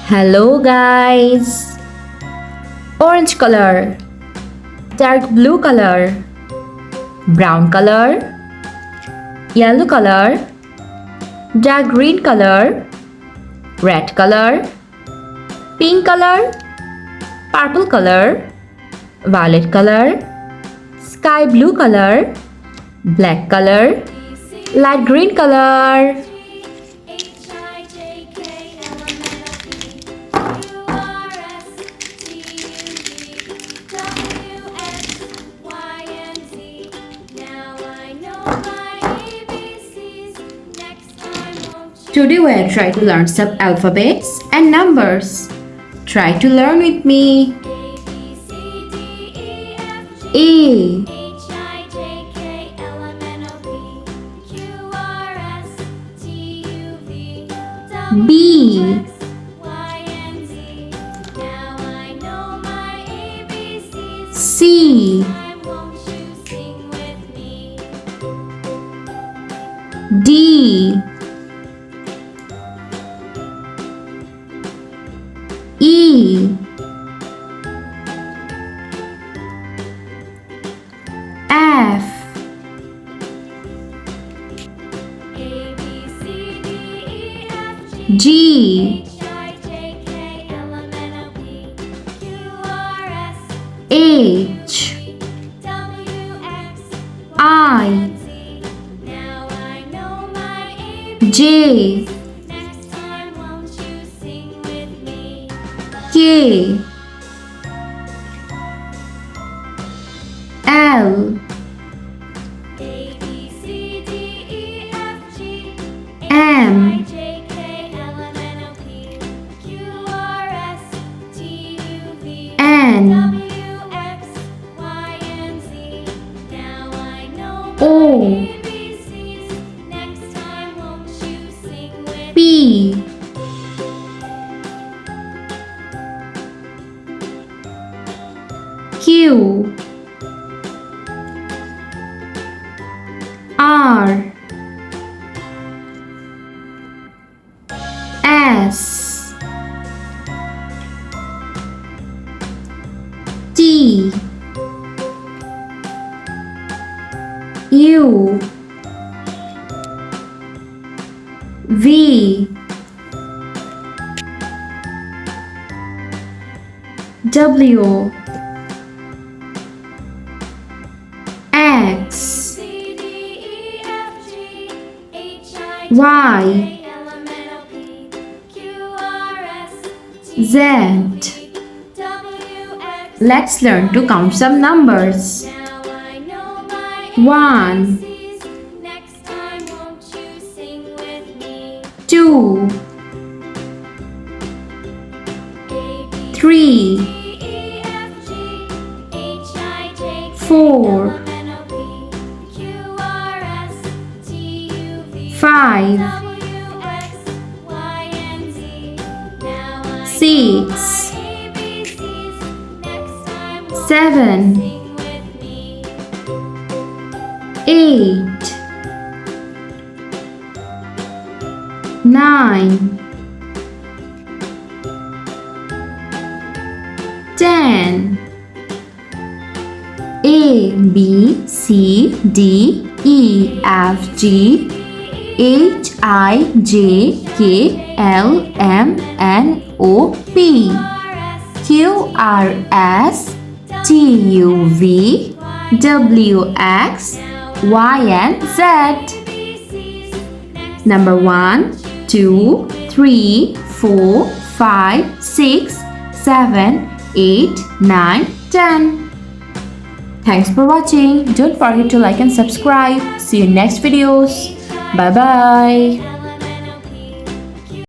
Hello guys! Orange color, dark blue color, brown color, yellow color, dark green color, red color, pink color, purple color, violet color, sky blue color, black color, light green color. Today we are trying to learn some alphabets and numbers. Try to learn with me. A, B, C, D, E, F, G, H, I, J, K, L, M, N, O, P, Q, R, S, T, U, V, W, X, Y, Z. Let's learn to count some numbers. 1, 2, 3, 4, 5, 6, 7, 8, 9, 10. A, B, C, D, E, F, G, H, I, J, K, L, M, N, O, P, Q, R, S, T, U, V, W, X, Y, and Z. Number 1, 2, 3, 4, 5, 6, 7, 8, 9, 10. Thanks for watching. Don't forget to like and subscribe. See you in next videos. Bye bye.